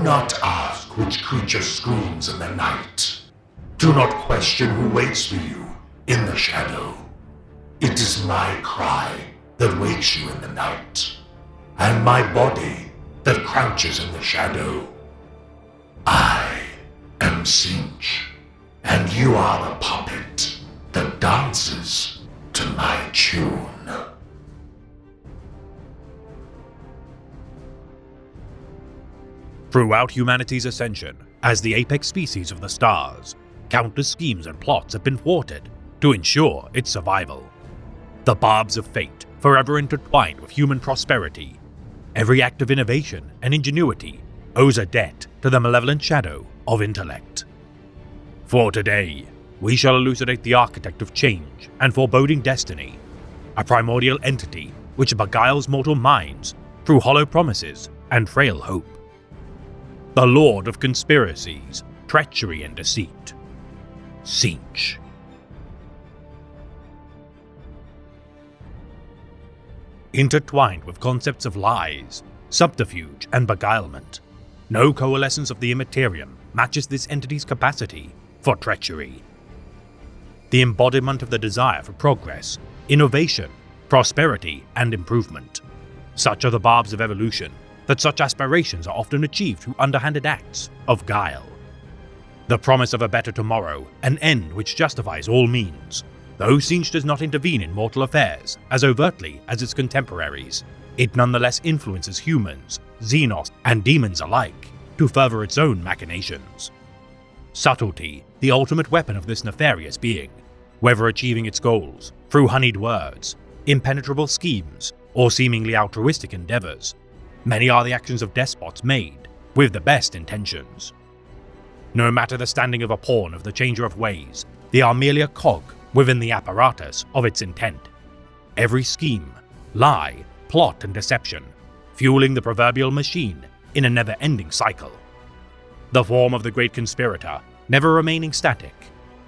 not ask which creature screams in the night. Do not question who waits for you in the shadow. It is my cry that wakes you in the night, and my body that crouches in the shadow. I am Tzeentch, and you are the puppet that dances to my tune. Throughout humanity's ascension as the apex species of the stars, countless schemes and plots have been thwarted to ensure its survival. The barbs of fate forever intertwined with human prosperity. Every act of innovation and ingenuity owes a debt to the malevolent shadow of intellect. For today, we shall elucidate the architect of change and foreboding destiny, a primordial entity which beguiles mortal minds through hollow promises and frail hope. The Lord of conspiracies, treachery and deceit, Tzeentch. Intertwined with concepts of lies, subterfuge and beguilement, no coalescence of the Immaterium matches this entity's capacity for treachery. The embodiment of the desire for progress, innovation, prosperity and improvement. Such are the barbs of evolution, that such aspirations are often achieved through underhanded acts of guile. The promise of a better tomorrow, an end which justifies all means. Though Tzeentch does not intervene in mortal affairs as overtly as its contemporaries, it nonetheless influences humans, xenos, and demons alike to further its own machinations. Subtlety, the ultimate weapon of this nefarious being, whether achieving its goals through honeyed words, impenetrable schemes, or seemingly altruistic endeavors. Many are the actions of despots made with the best intentions. No matter the standing of a pawn of the changer of ways, they are merely a cog within the apparatus of its intent. Every scheme, lie, plot and deception, fueling the proverbial machine in a never-ending cycle. The form of the great conspirator, never remaining static.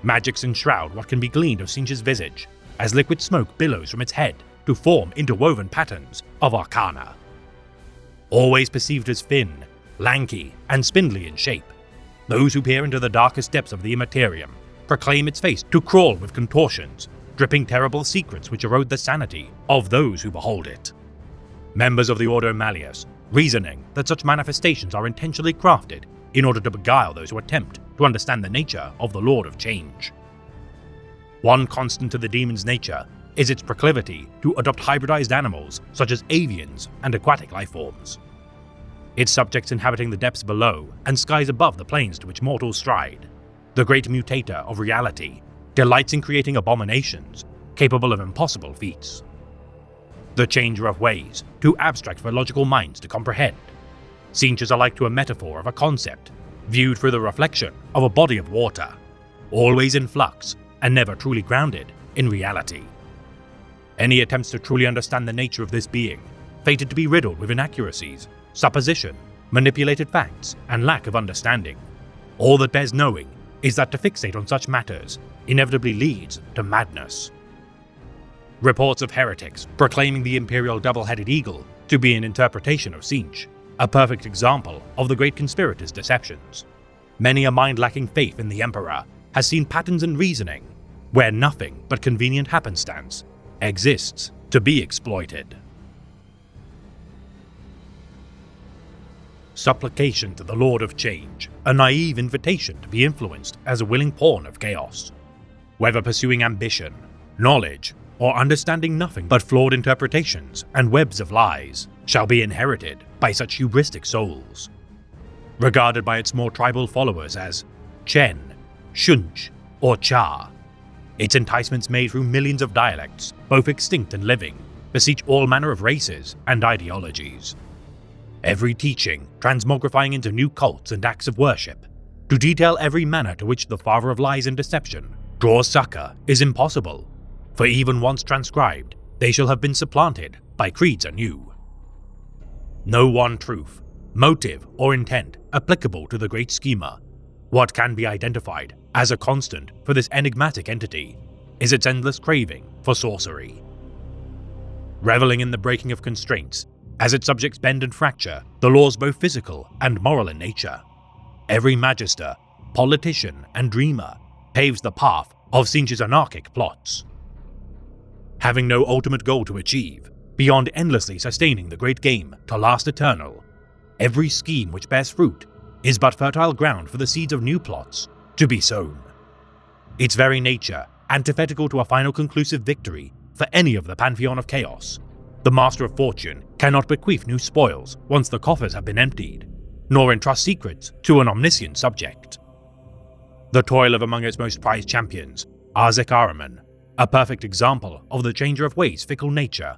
Magics enshroud what can be gleaned of Tzeentch's visage, as liquid smoke billows from its head to form interwoven patterns of arcana. Always perceived as thin, lanky, and spindly in shape, those who peer into the darkest depths of the Immaterium proclaim its face to crawl with contortions, dripping terrible secrets which erode the sanity of those who behold it. Members of the Ordo Malleus, reasoning that such manifestations are intentionally crafted in order to beguile those who attempt to understand the nature of the Lord of Change. One constant to the demon's nature is its proclivity to adopt hybridized animals such as avians and aquatic lifeforms. Its subjects inhabiting the depths below and skies above the planes to which mortals stride, the great mutator of reality delights in creating abominations capable of impossible feats. The changer of ways, too abstract for logical minds to comprehend. Tzeentch is alike to a metaphor of a concept, viewed through the reflection of a body of water, always in flux and never truly grounded in reality. Any attempts to truly understand the nature of this being, fated to be riddled with inaccuracies, supposition, manipulated facts, and lack of understanding. All that bears knowing is that to fixate on such matters inevitably leads to madness. Reports of heretics proclaiming the imperial double-headed eagle to be an interpretation of Tzeentch, a perfect example of the great conspirator's deceptions. Many a mind lacking faith in the Emperor has seen patterns in reasoning where nothing but convenient happenstance exists to be exploited. Supplication to the Lord of Change, a naive invitation to be influenced as a willing pawn of chaos. Whether pursuing ambition, knowledge, or understanding nothing but flawed interpretations and webs of lies, shall be inherited by such hubristic souls. Regarded by its more tribal followers as Chen, Shunch, or Cha, its enticements made through millions of dialects, both extinct and living, beseech all manner of races and ideologies. Every teaching transmogrifying into new cults and acts of worship, to detail every manner to which the father of lies and deception draws succor is impossible, for even once transcribed, they shall have been supplanted by creeds anew. No one truth, motive, or intent applicable to the great schema. What can be identified as a constant for this enigmatic entity is its endless craving for sorcery. Reveling in the breaking of constraints, As its subjects bend and fracture, the laws both physical and moral in nature. Every magister, politician, and dreamer paves the path of Tzeentch's anarchic plots. Having no ultimate goal to achieve, beyond endlessly sustaining the great game to last eternal, every scheme which bears fruit is but fertile ground for the seeds of new plots to be sown. Its very nature antithetical to a final conclusive victory for any of the Pantheon of Chaos, the Master of Fortune cannot bequeath new spoils once the coffers have been emptied, nor entrust secrets to an omniscient subject. The toil of among its most prized champions, Arzek Ahriman, a perfect example of the Changer of Ways' fickle nature.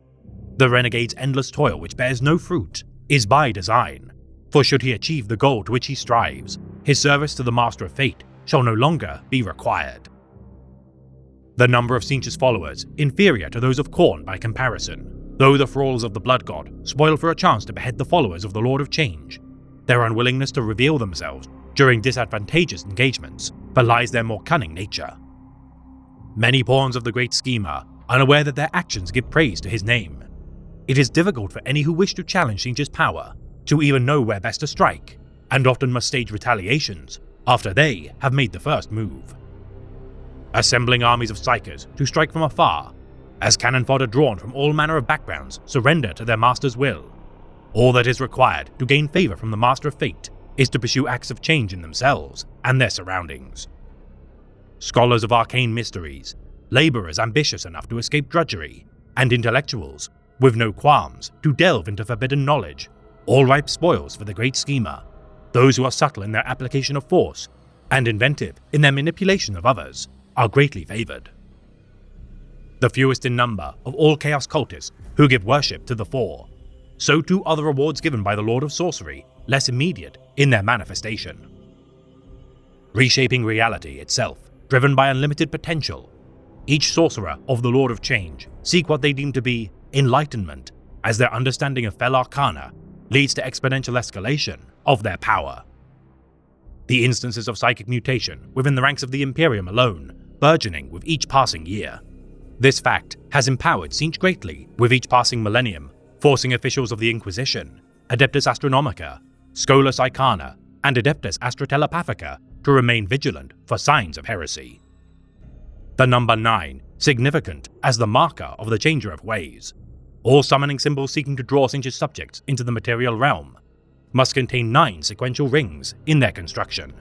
The renegade's endless toil which bears no fruit is by design, for should he achieve the goal to which he strives, his service to the Master of Fate shall no longer be required. The number of Tzeentch's followers inferior to those of Khorne by comparison, though the thralls of the Blood God spoil for a chance to behead the followers of the Lord of Change, their unwillingness to reveal themselves during disadvantageous engagements belies their more cunning nature. Many pawns of the great schemer, unaware that their actions give praise to his name. It is difficult for any who wish to challenge Tzeentch's power to even know where best to strike, and often must stage retaliations after they have made the first move. Assembling armies of psykers to strike from afar, as cannon fodder drawn from all manner of backgrounds surrender to their master's will. All that is required to gain favor from the Master of Fate is to pursue acts of change in themselves and their surroundings. Scholars of arcane mysteries, laborers ambitious enough to escape drudgery, and intellectuals with no qualms to delve into forbidden knowledge, all ripe spoils for the great schemer, those who are subtle in their application of force and inventive in their manipulation of others, are greatly favored. The fewest in number of all chaos cultists who give worship to the Four, so too are the rewards given by the Lord of Sorcery less immediate in their manifestation. Reshaping reality itself, driven by unlimited potential, each sorcerer of the Lord of Change seek what they deem to be enlightenment, as their understanding of Fel Arcana leads to exponential escalation of their power. The instances of psychic mutation within the ranks of the Imperium alone burgeoning with each passing year. This fact has empowered Tzeentch greatly with each passing millennium, forcing officials of the Inquisition, Adeptus Astronomica, Scholas Icana, and Adeptus Astrotelepathica to remain vigilant for signs of heresy. The number 9, significant as the marker of the Changer of Ways, all summoning symbols seeking to draw Tzeentch's subjects into the material realm, must contain 9 sequential rings in their construction.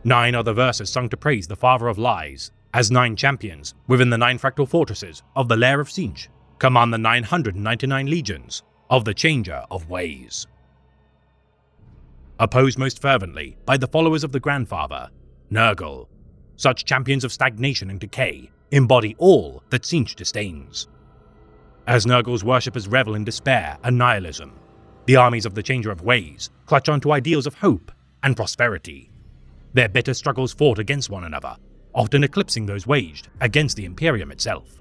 9 are the verses sung to praise the Father of Lies, as 9 champions within the 9 fractal fortresses of the Lair of Tzeentch command the 999 legions of the Changer of Ways. Opposed most fervently by the followers of the Grandfather, Nurgle, such champions of stagnation and decay embody all that Tzeentch disdains. As Nurgle's worshippers revel in despair and nihilism, the armies of the Changer of Ways clutch onto ideals of hope and prosperity. Their bitter struggles fought against one another, often eclipsing those waged against the Imperium itself.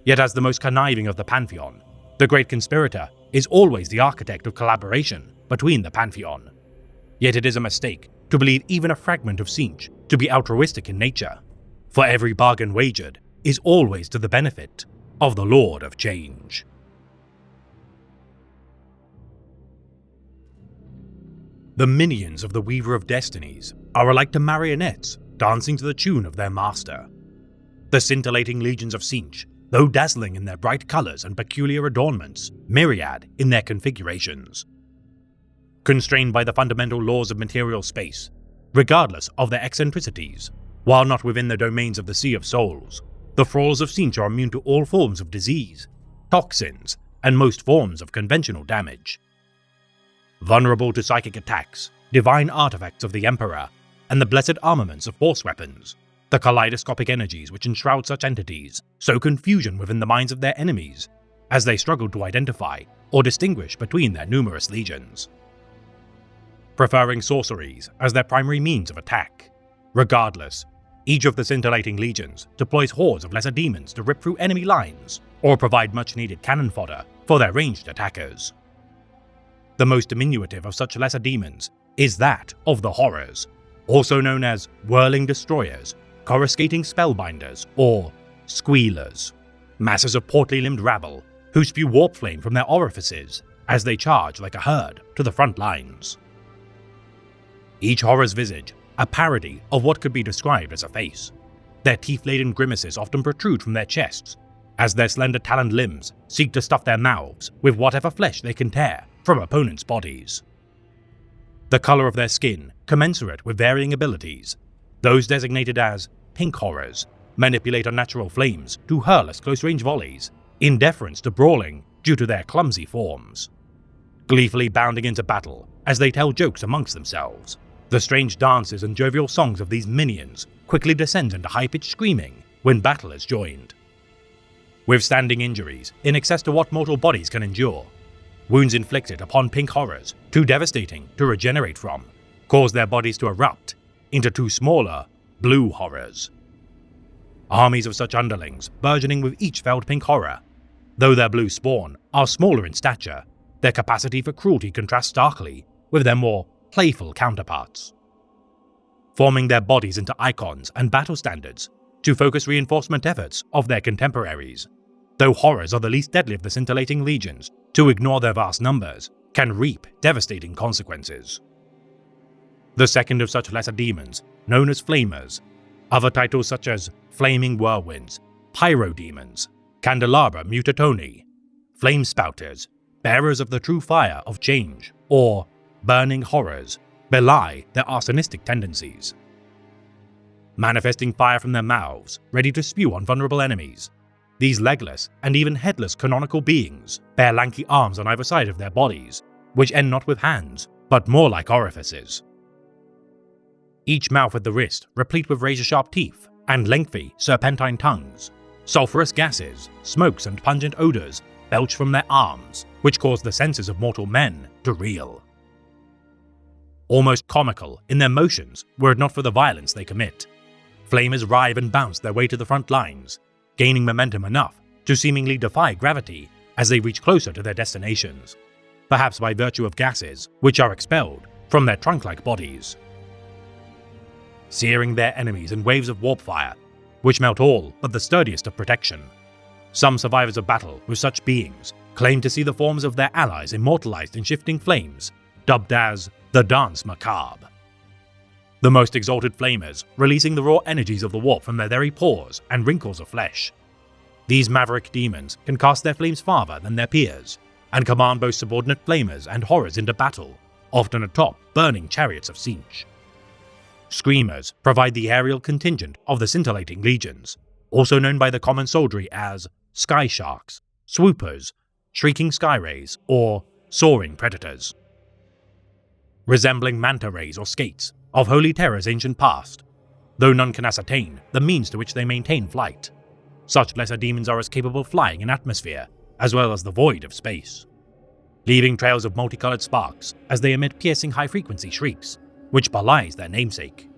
Yet as the most conniving of the Pantheon, the great conspirator is always the architect of collaboration between the Pantheon. Yet it is a mistake to believe even a fragment of Tzeentch to be altruistic in nature, for every bargain wagered is always to the benefit of the Lord of Change. The minions of the Weaver of Destinies are alike to marionettes dancing to the tune of their master. The scintillating legions of Tzeentch, though dazzling in their bright colors and peculiar adornments, myriad in their configurations. Constrained by the fundamental laws of material space, regardless of their eccentricities, while not within the domains of the Sea of Souls, the thralls of Tzeentch are immune to all forms of disease, toxins, and most forms of conventional damage. Vulnerable to psychic attacks, divine artifacts of the Emperor, and the blessed armaments of force weapons, the kaleidoscopic energies which enshroud such entities sow confusion within the minds of their enemies as they struggle to identify or distinguish between their numerous legions. Preferring sorceries as their primary means of attack, regardless, each of the scintillating legions deploys hordes of lesser demons to rip through enemy lines or provide much-needed cannon fodder for their ranged attackers. The most diminutive of such lesser demons is that of the Horrors, also known as Whirling Destroyers, Coruscating Spellbinders, or Squealers, masses of portly-limbed rabble who spew warp flame from their orifices as they charge like a herd to the front lines. Each horror's visage, a parody of what could be described as a face. Their teeth-laden grimaces often protrude from their chests, as their slender taloned limbs seek to stuff their mouths with whatever flesh they can tear from opponents' bodies. The color of their skin commensurate with varying abilities. Those designated as pink horrors manipulate unnatural flames to hurl us close-range volleys, in deference to brawling due to their clumsy forms. Gleefully bounding into battle as they tell jokes amongst themselves, the strange dances and jovial songs of these minions quickly descend into high-pitched screaming when battle is joined. Withstanding injuries in excess to what mortal bodies can endure, wounds inflicted upon pink horrors, too devastating to regenerate from, cause their bodies to erupt into two smaller, blue horrors. Armies of such underlings burgeoning with each felled pink horror. Though their blue spawn are smaller in stature, their capacity for cruelty contrasts starkly with their more playful counterparts. Forming their bodies into icons and battle standards to focus reinforcement efforts of their contemporaries. Though horrors are the least deadly of the scintillating legions, to ignore their vast numbers can reap devastating consequences. The second of such lesser demons, known as Flamers, other titles such as Flaming Whirlwinds, Pyro Demons, Candelabra Mutatoni, Flame Spouters, Bearers of the True Fire of Change, or Burning Horrors, belie their arsonistic tendencies. Manifesting fire from their mouths, ready to spew on vulnerable enemies, these legless and even headless canonical beings bear lanky arms on either side of their bodies, which end not with hands, but more like orifices. Each mouth at the wrist replete with razor-sharp teeth and lengthy, serpentine tongues. Sulphurous gases, smokes and pungent odors belch from their arms, which cause the senses of mortal men to reel. Almost comical in their motions were it not for the violence they commit. Flamers writhe and bounce their way to the front lines, gaining momentum enough to seemingly defy gravity as they reach closer to their destinations, perhaps by virtue of gases which are expelled from their trunk-like bodies. Searing their enemies in waves of warp fire, which melt all but the sturdiest of protection. Some survivors of battle with such beings claim to see the forms of their allies immortalized in shifting flames, dubbed as the Dance Macabre. The most exalted flamers releasing the raw energies of the warp from their very pores and wrinkles of flesh. These maverick demons can cast their flames farther than their peers, and command both subordinate flamers and horrors into battle, often atop burning chariots of Tzeentch. Screamers provide the aerial contingent of the scintillating legions, also known by the common soldiery as Sky Sharks, Swoopers, Shrieking Sky Rays, or Soaring Predators. Resembling manta rays or skates of Holy Terror's ancient past, though none can ascertain the means to which they maintain flight. Such lesser demons are as capable of flying in atmosphere, as well as the void of space, leaving trails of multicolored sparks as they emit piercing high-frequency shrieks, which belies their namesake.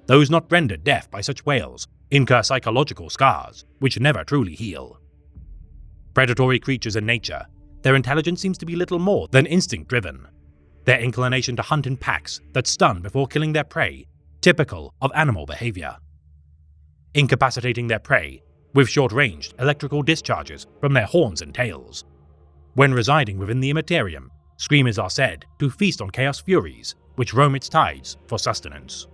Those not rendered deaf by such wails incur psychological scars which never truly heal. Predatory creatures in nature, their intelligence seems to be little more than instinct-driven. Their inclination to hunt in packs that stun before killing their prey, typical of animal behavior. Incapacitating their prey with short-ranged electrical discharges from their horns and tails. When residing within the Immaterium, Screamers are said to feast on chaos furies which roam its tides for sustenance.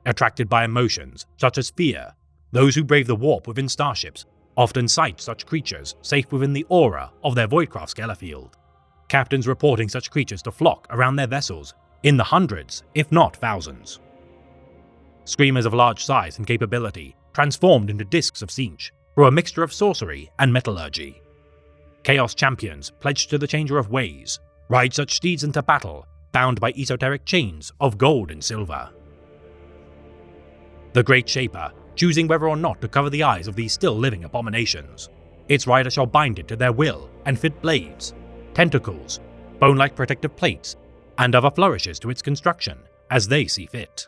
Attracted by emotions such as fear, those who brave the warp within starships often sight such creatures safe within the aura of their Voidcraft scalar field. Captains reporting such creatures to flock around their vessels in the hundreds, if not thousands. Screamers of large size and capability transformed into discs of Tzeentch through a mixture of sorcery and metallurgy. Chaos champions pledged to the Changer of Ways ride such steeds into battle bound by esoteric chains of gold and silver. The Great Shaper choosing whether or not to cover the eyes of these still living abominations. Its rider shall bind it to their will and fit blades, tentacles, bone-like protective plates, and other flourishes to its construction as they see fit.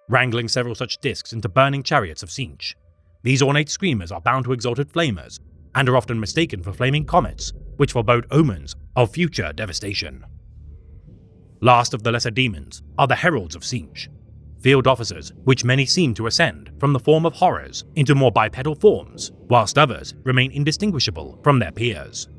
Wrangling several such discs into burning chariots of Tzeentch, these ornate screamers are bound to exalted flamers and are often mistaken for flaming comets, which forebode omens of future devastation. Last of the lesser demons are the Heralds of Tzeentch, field officers which many seem to ascend from the form of horrors into more bipedal forms, whilst others remain indistinguishable from their peers.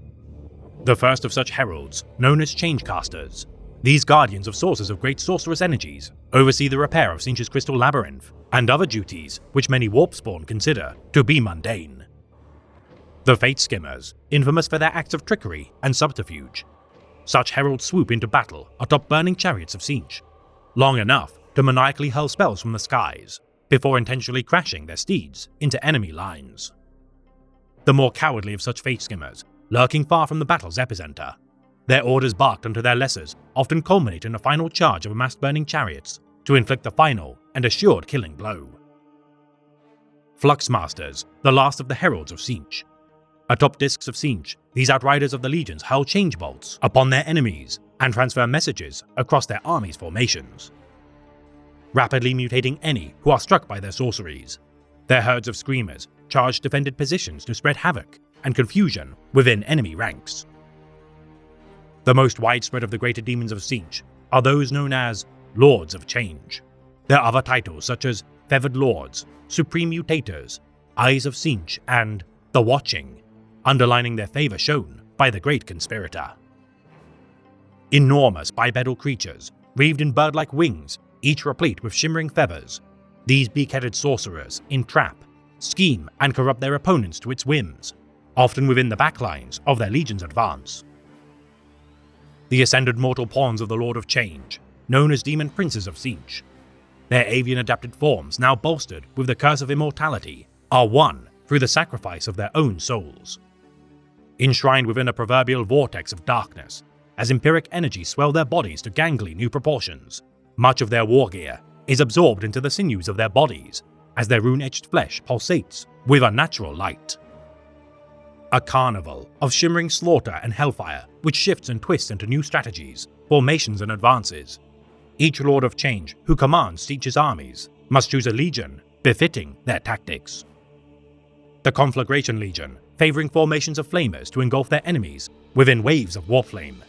The first of such heralds, known as Changecasters, these guardians of sources of great sorcerous energies, oversee the repair of Tzeentch's crystal labyrinth and other duties which many Warpspawn consider to be mundane. The Fate Skimmers, infamous for their acts of trickery and subterfuge. Such heralds swoop into battle atop burning chariots of Tzeentch, long enough to maniacally hurl spells from the skies, before intentionally crashing their steeds into enemy lines. The more cowardly of such Fate Skimmers, lurking far from the battle's epicenter, their orders barked unto their lessers often culminate in a final charge of amassed burning chariots to inflict the final and assured killing blow. Fluxmasters, the last of the heralds of Tzeentch. Atop discs of Tzeentch, these outriders of the legions hurl change bolts upon their enemies and transfer messages across their armies' formations, rapidly mutating any who are struck by their sorceries. Their herds of screamers charge defended positions to spread havoc and confusion within enemy ranks. The most widespread of the greater demons of Tzeentch are those known as Lords of Change. Their other titles such as Feathered Lords, Supreme Mutators, Eyes of Tzeentch, and The Watching, underlining their favor shown by the Great Conspirator. Enormous bipedal creatures, wreathed in bird-like wings, each replete with shimmering feathers, these beak-headed sorcerers entrap, scheme, and corrupt their opponents to its whims, often within the backlines of their legion's advance. The ascended mortal pawns of the Lord of Change, known as Demon Princes of Tzeentch, their avian-adapted forms now bolstered with the curse of immortality, are won through the sacrifice of their own souls. Enshrined within a proverbial vortex of darkness, as empiric energies swell their bodies to gangly new proportions, much of their war gear is absorbed into the sinews of their bodies as their rune-etched flesh pulsates with unnatural light. A carnival of shimmering slaughter and hellfire which shifts and twists into new strategies, formations and advances. Each Lord of Change who commands Tzeentch's armies must choose a legion befitting their tactics. The Conflagration Legion, favoring formations of flamers to engulf their enemies within waves of warflame.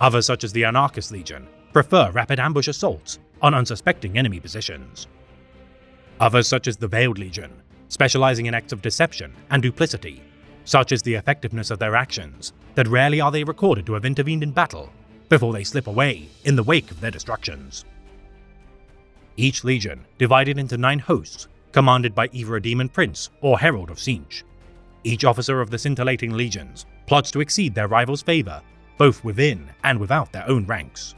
Others such as the Anarchist Legion prefer rapid ambush assaults on unsuspecting enemy positions. Others such as the Veiled Legion, specializing in acts of deception and duplicity, such is the effectiveness of their actions that rarely are they recorded to have intervened in battle before they slip away in the wake of their destructions. Each legion divided into 9 hosts, commanded by either a demon prince or herald of Tzeentch. Each officer of the scintillating legions plots to exceed their rivals' favor, both within and without their own ranks.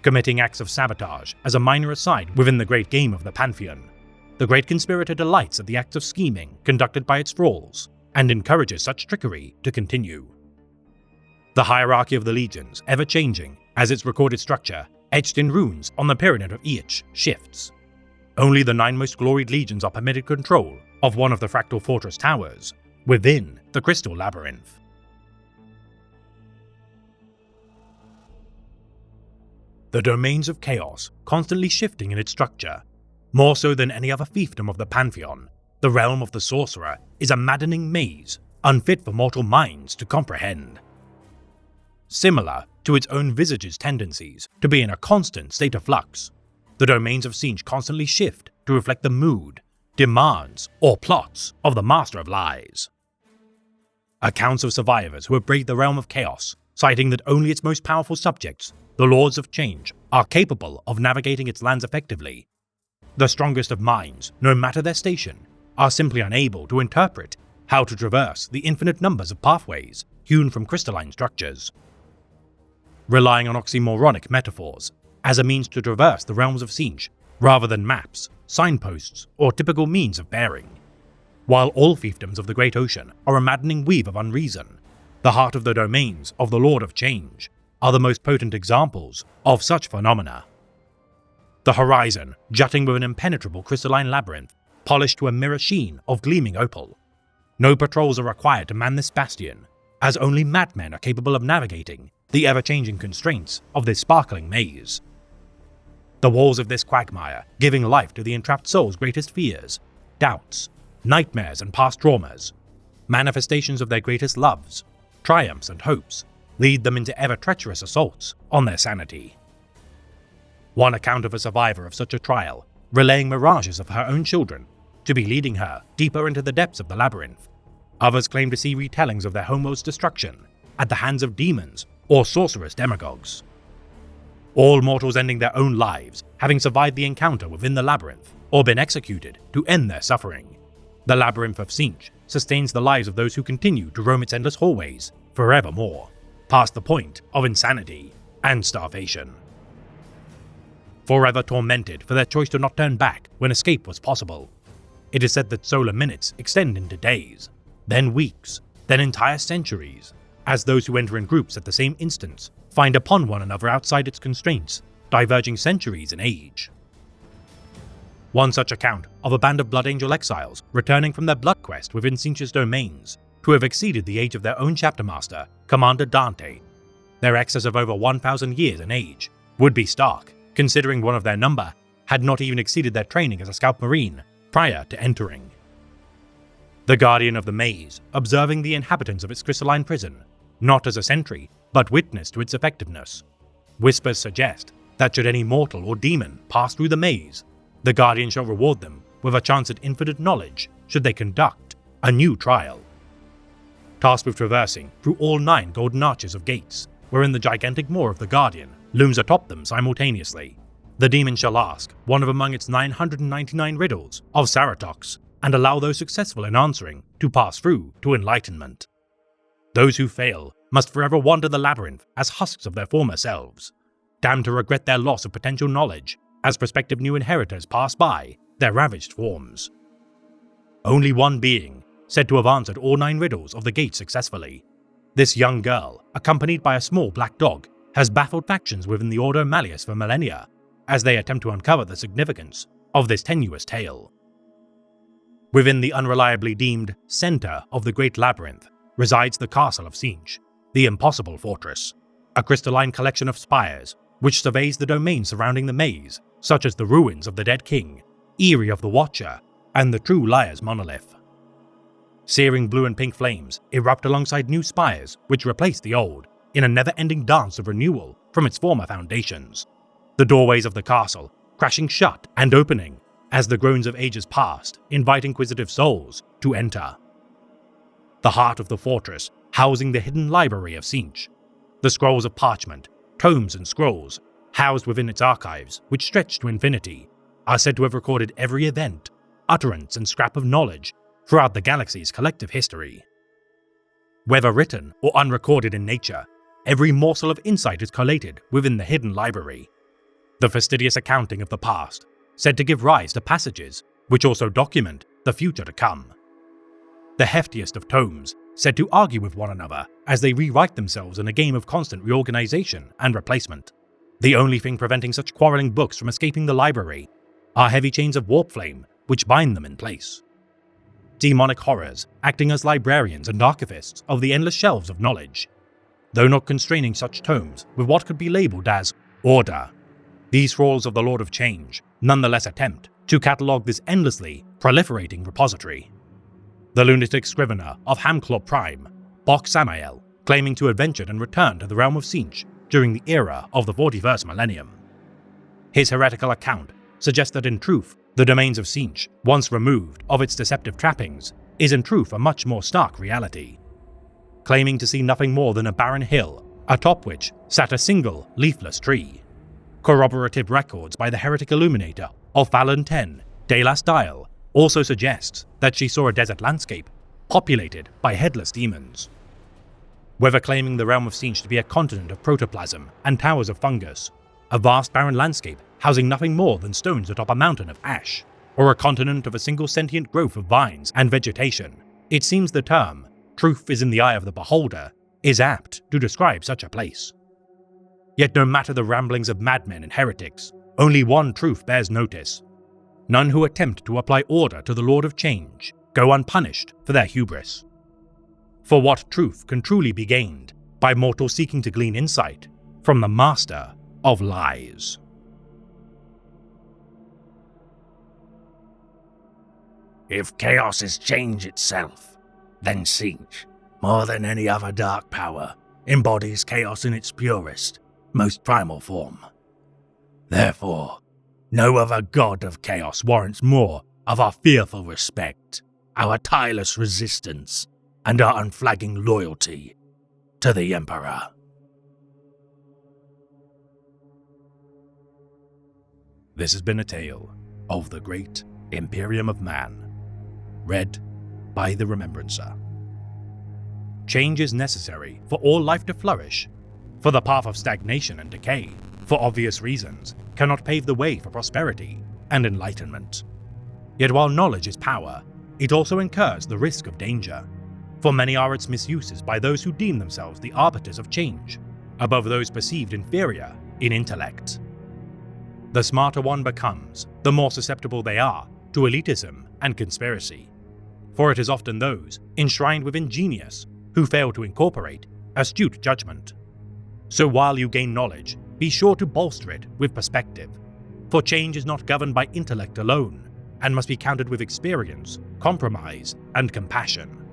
Committing acts of sabotage as a minor aside within the great game of the Pantheon, the Great Conspirator delights at the acts of scheming conducted by its thralls, and encourages such trickery to continue. The hierarchy of the legions, ever-changing as its recorded structure, etched in runes on the pyramid of Each, shifts. Only the 9 most gloried legions are permitted control of one of the Fractal Fortress towers within the Crystal Labyrinth. The domains of chaos, constantly shifting in its structure. More so than any other fiefdom of the Pantheon, the realm of the Sorcerer is a maddening maze, unfit for mortal minds to comprehend. Similar to its own visage's tendencies to be in a constant state of flux, the domains of Tzeentch constantly shift to reflect the mood, demands, or plots of the Master of Lies. Accounts of survivors who have braved the realm of chaos, citing that only its most powerful subjects, the Lords of Change, are capable of navigating its lands effectively. The strongest of minds, no matter their station, are simply unable to interpret how to traverse the infinite numbers of pathways hewn from crystalline structures. Relying on oxymoronic metaphors as a means to traverse the realms of Tzeentch, rather than maps, signposts, or typical means of bearing. While all fiefdoms of the Great Ocean are a maddening weave of unreason, the heart of the domains of the Lord of Change are the most potent examples of such phenomena. The horizon, jutting with an impenetrable crystalline labyrinth, polished to a mirror sheen of gleaming opal. No patrols are required to man this bastion, as only madmen are capable of navigating the ever-changing constraints of this sparkling maze. The walls of this quagmire giving life to the entrapped soul's greatest fears, doubts, nightmares and past traumas, manifestations of their greatest loves, triumphs and hopes, lead them into ever-treacherous assaults on their sanity. One account of a survivor of such a trial, relaying mirages of her own children, to be leading her deeper into the depths of the labyrinth. Others claim to see retellings of their homeworld's destruction at the hands of demons or sorcerous demagogues. All mortals ending their own lives, having survived the encounter within the labyrinth, or been executed to end their suffering. The Labyrinth of Tzeentch sustains the lives of those who continue to roam its endless hallways forevermore, past the point of insanity and starvation. Forever tormented for their choice to not turn back when escape was possible. It is said that solar minutes extend into days, then weeks, then entire centuries, as those who enter in groups at the same instance find upon one another outside its constraints, diverging centuries in age. One such account of a band of Blood Angel exiles returning from their blood quest within Tzeentch's domains to have exceeded the age of their own chapter master, Commander Dante. Their excess of over 1,000 years in age would be stark, considering one of their number had not even exceeded their training as a scout marine prior to entering. The Guardian of the Maze, observing the inhabitants of its crystalline prison, not as a sentry, but witness to its effectiveness. Whispers suggest that should any mortal or demon pass through the maze, the Guardian shall reward them with a chance at infinite knowledge should they conduct a new trial. Tasked with traversing through all 9 golden arches of gates, wherein the gigantic maw of the Guardian looms atop them simultaneously, the demon shall ask one of among its 999 riddles of Saratox and allow those successful in answering to pass through to enlightenment. Those who fail must forever wander the labyrinth as husks of their former selves, damned to regret their loss of potential knowledge as prospective new inheritors pass by their ravaged forms. Only one being, said to have answered all 9 riddles of the gate successfully. This young girl, accompanied by a small black dog, has baffled factions within the Ordo Malleus for millennia, as they attempt to uncover the significance of this tenuous tale. Within the unreliably deemed center of the Great Labyrinth resides the Castle of Tzeentch, the Impossible Fortress, a crystalline collection of spires which surveys the domain surrounding the maze, such as the ruins of the Dead King, Eyrie of the Watcher, and the True Liar's Monolith. Searing blue and pink flames erupt alongside new spires which replace the old, in a never-ending dance of renewal from its former foundations. The doorways of the castle crashing shut and opening as the groans of ages past invite inquisitive souls to enter. The heart of the fortress housing the hidden library of Tzeentch, the scrolls of parchment, tomes and scrolls housed within its archives which stretch to infinity, are said to have recorded every event, utterance and scrap of knowledge throughout the galaxy's collective history. Whether written or unrecorded in nature, every morsel of insight is collated within the hidden library. The fastidious accounting of the past, said to give rise to passages which also document the future to come. The heftiest of tomes, said to argue with one another as they rewrite themselves in a game of constant reorganization and replacement. The only thing preventing such quarreling books from escaping the library are heavy chains of warp flame which bind them in place. Demonic horrors acting as librarians and archivists of the endless shelves of knowledge, though not constraining such tomes with what could be labelled as order. These thralls of the Lord of Change nonetheless attempt to catalogue this endlessly proliferating repository. The lunatic scrivener of Hamclop Prime, Bok Samael, claiming to have ventured and returned to the realm of Tzeentch during the era of the 41st millennium. His heretical account suggests that in truth, the domains of Tzeentch, once removed of its deceptive trappings, is in truth a much more stark reality. Claiming to see nothing more than a barren hill, atop which sat a single leafless tree. Corroborative records by the heretic illuminator of Fallon 10, Delas Dial, also suggests that she saw a desert landscape populated by headless demons. Whether claiming the realm of Tzeentch to be a continent of protoplasm and towers of fungus, a vast barren landscape housing nothing more than stones atop a mountain of ash, or a continent of a single sentient growth of vines and vegetation, it seems the term, truth is in the eye of the beholder, is apt to describe such a place. Yet no matter the ramblings of madmen and heretics, only one truth bears notice. None who attempt to apply order to the Lord of Change go unpunished for their hubris. For what truth can truly be gained by mortals seeking to glean insight from the Master of Lies? If chaos is change itself, then Tzeentch, more than any other dark power, embodies chaos in its purest, most primal form. Therefore, no other god of chaos warrants more of our fearful respect, our tireless resistance, and our unflagging loyalty to the Emperor. This has been a tale of the Great Imperium of Man, read by the Remembrancer. Change is necessary for all life to flourish, for the path of stagnation and decay, for obvious reasons, cannot pave the way for prosperity and enlightenment. Yet while knowledge is power, it also incurs the risk of danger, for many are its misuses by those who deem themselves the arbiters of change, above those perceived inferior in intellect. The smarter one becomes, the more susceptible they are to elitism and conspiracy, for it is often those enshrined within genius who fail to incorporate astute judgment. So while you gain knowledge, be sure to bolster it with perspective, for change is not governed by intellect alone, and must be countered with experience, compromise, and compassion.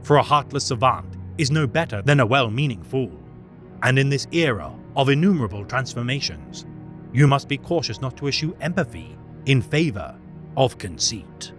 For a heartless savant is no better than a well-meaning fool, and in this era of innumerable transformations, you must be cautious not to eschew empathy in favor of conceit.